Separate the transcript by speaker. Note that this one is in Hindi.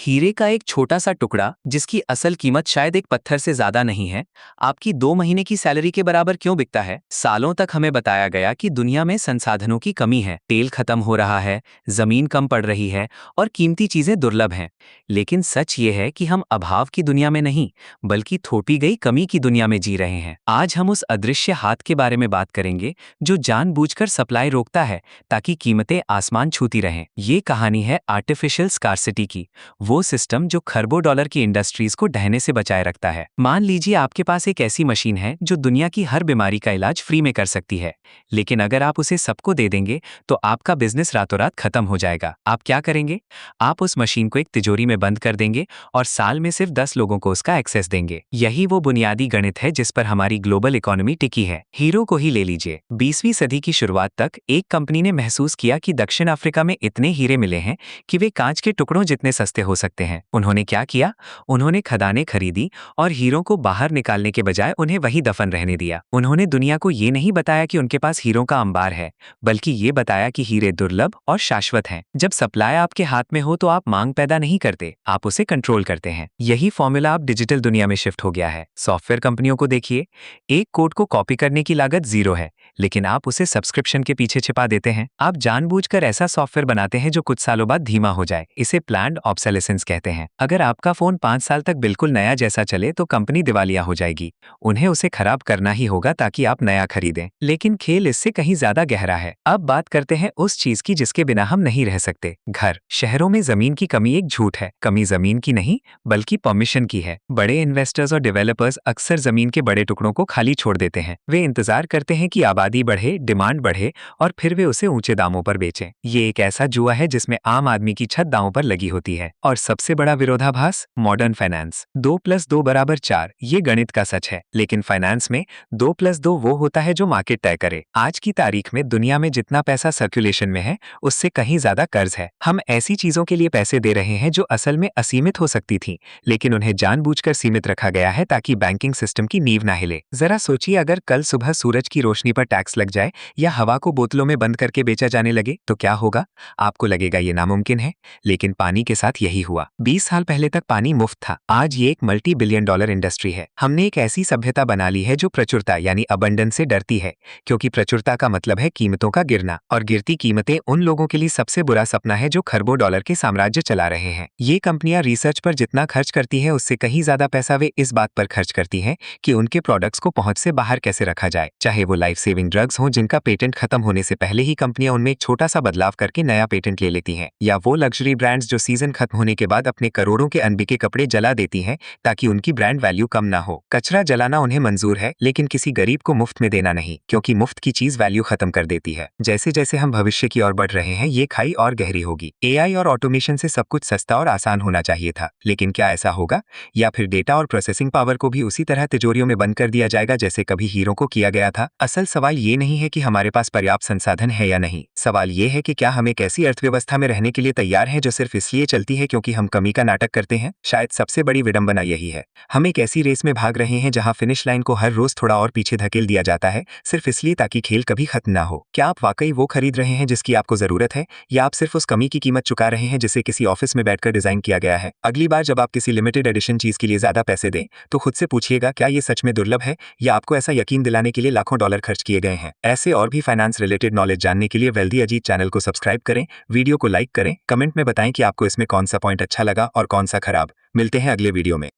Speaker 1: हीरे का एक छोटा सा टुकड़ा जिसकी असल कीमत शायद एक पत्थर से ज्यादा नहीं है, आपकी 2 महीने की सैलरी के बराबर क्यों बिकता है? सालों तक हमें बताया गया कि दुनिया में संसाधनों की कमी है, तेल खत्म हो रहा है, जमीन कम पड़ रही है और कीमती चीजें दुर्लभ हैं। लेकिन सच ये है कि हम अभाव की दुनिया में नहीं, बल्कि थोपी गई कमी की दुनिया में जी रहे हैं। आज हम उस अदृश्य हाथ के बारे में बात करेंगे जो जानबूझकर सप्लाई रोकता है ताकि कीमतें आसमान छूती रहें। ये कहानी है आर्टिफिशियल स्कार्सिटी की, वो सिस्टम जो खरबों डॉलर की इंडस्ट्रीज को ढहने से बचाए रखता है। मान लीजिए आपके पास एक ऐसी मशीन है जो दुनिया की हर बीमारी का इलाज फ्री में कर सकती है, लेकिन अगर आप उसे सबको दे देंगे तो आपका बिजनेस रातों रात खत्म हो जाएगा। आप क्या करेंगे? आप उस मशीन को एक तिजोरी में बंद कर देंगे और साल में सिर्फ 10 लोगों को उसका एक्सेस देंगे। यही वो बुनियादी गणित है जिस पर हमारी ग्लोबल इकोनॉमी टिकी है। हीरो को ही ले लीजिए। 20वीं सदी की शुरुआत तक एक कंपनी ने महसूस किया कि दक्षिण अफ्रीका में इतने हीरे मिले हैं कि वे कांच के टुकड़ों जितने सस्ते हो सकते हैं। उन्होंने क्या किया? उन्होंने खदानें खरीदी और हीरों को बाहर निकालने के बजाय उन्हें वहीं दफन रहने दिया। उन्होंने दुनिया को ये नहीं बताया कि उनके पास हीरों का अंबार है, बल्कि ये बताया कि हीरे दुर्लभ और शाश्वत हैं। जब सप्लाई आपके हाथ में हो तो आप मांग पैदा नहीं करते, आप उसे कंट्रोल करते हैं। यही फॉर्मूला अब डिजिटल दुनिया में शिफ्ट हो गया है। सॉफ्टवेयर कंपनियों को देखिए, एक कोड को कॉपी करने की लागत 0 है, लेकिन आप उसे सब्सक्रिप्शन के पीछे छिपा देते हैं। आप जानबूझकर ऐसा सॉफ्टवेयर बनाते हैं जो कुछ सालों बाद धीमा हो जाए। इसे प्लान्ड ऑब्सोलेसेंस कहते हैं। अगर आपका फोन 5 साल तक बिल्कुल नया जैसा चले तो कंपनी दिवालिया हो जाएगी। उन्हें उसे खराब करना ही होगा ताकि आप नया खरीदें। लेकिन खेल इससे कहीं ज्यादा गहरा है। अब बात करते हैं उस चीज की जिसके बिना हम नहीं रह सकते, घर। शहरों में जमीन की कमी एक झूठ है। कमी जमीन की नहीं, बल्कि परमिशन की है। बड़े इन्वेस्टर्स और डेवलपर्स अक्सर जमीन के बड़े टुकड़ों को खाली छोड़ देते हैं। वे इंतजार करते हैं कि आबादी बढ़े, डिमांड बढ़े और फिर वे उसे ऊंचे दामों पर बेचें। ये एक ऐसा जुआ है जिसमें आम आदमी की छत दांव पर लगी होती है। और सबसे बड़ा विरोधाभास, मॉडर्न फाइनेंस। 2+2=4, ये गणित का सच है। लेकिन फाइनेंस में 2+2 वो होता है जो मार्केट तय करे। आज की तारीख में दुनिया में जितना पैसा सर्कुलेशन में है, उससे कहीं ज्यादा कर्ज है। हम ऐसी चीजों के लिए पैसे दे रहे हैं जो असल में असीमित हो सकती थी, लेकिन उन्हें जानबूझकर सीमित रखा गया है ताकि बैंकिंग सिस्टम की नींव ना हिले। जरा सोचिए, अगर कल सुबह सूरज की रोशनी पर टैक्स लग जाए या हवा को बोतलों में बंद करके बेचा जाने लगे तो क्या होगा? आपको लगेगा ये नामुमकिन है, लेकिन पानी के साथ यही हुआ। 20 साल पहले तक पानी मुफ्त था। आज ये एक मल्टी-बिलियन डॉलर इंडस्ट्री है। हमने एक ऐसी सभ्यता बना ली है जो प्रचुरता यानी अबंडेंस से डरती है, क्योंकि प्रचुरता का मतलब है कीमतों का गिरना, और गिरती कीमतें उन लोगों के लिए सबसे बुरा सपना है जो खरबों डॉलर के साम्राज्य चला रहे हैं। ये कंपनियां रिसर्च पर जितना खर्च करती है उससे कहीं ज्यादा पैसा वे इस बात पर खर्च करती हैं कि उनके प्रोडक्ट्स को पहुंच से बाहर कैसे रखा जाए। चाहे वो लाइफ सेविंग ड्रग्स हों जिनका पेटेंट खत्म होने से पहले ही कंपनियां उनमें एक छोटा सा बदलाव करके नया पेटेंट ले लेती हैं, या वो लग्जरी ब्रांड्स जो सीजन खत्म होने के बाद अपने करोड़ों के अनबिके कपड़े जला देती हैं ताकि उनकी ब्रांड वैल्यू कम ना हो। कचरा जलाना उन्हें मंजूर है, लेकिन किसी गरीब को मुफ्त में देना नहीं, क्योंकि मुफ्त की चीज वैल्यू खत्म कर देती है। जैसे जैसे हम भविष्य की ओर बढ़ रहे हैं, ये खाई और गहरी होगी। एआई और ऑटोमेशन से सब कुछ सस्ता और आसान होना चाहिए था, लेकिन क्या ऐसा होगा? या फिर डेटा और प्रोसेसिंग पावर को भी उसी तरह तिजोरियों में बंद कर दिया जाएगा जैसे कभी हीरों को किया गया था? असल सवाल ये नहीं है कि हमारे पास पर्याप्त संसाधन है या नहीं। सवाल ये है कि क्या हम एक ऐसी अर्थव्यवस्था में रहने के लिए तैयार हैं जो सिर्फ इसलिए चलती है क्योंकि हम कमी का नाटक करते हैं? शायद सबसे बड़ी विडंबना यही है। हम एक ऐसी रेस में भाग रहे हैं जहां फिनिश लाइन को हर रोज थोड़ा और पीछे धकेल दिया जाता है, सिर्फ इसलिए ताकि खेल कभी खत्म ना हो। क्या आप वाकई वो खरीद रहे हैं जिसकी आपको जरूरत है, या आप सिर्फ उस कमी की कीमत चुका रहे हैं जिसे किसी ऑफिस में बैठकर डिजाइन किया गया है? अगली बार जब आप किसी लिमिटेड एडिशन चीज के लिए ज्यादा पैसे दें तो खुद से पूछिएगा, क्या ये सच में दुर्लभ है या आपको ऐसा यकीन दिलाने के लिए लाखों डॉलर खर्च किए गए हैं? ऐसे और भी फाइनेंस रिलेटेड नॉलेज जानने के लिए वेल्दी अजीत चैनल को सब्सक्राइब करें, वीडियो को लाइक करें, कमेंट में बताएं कि आपको इसमें कौन सा पॉइंट अच्छा लगा और कौन सा खराब। मिलते हैं अगले वीडियो में।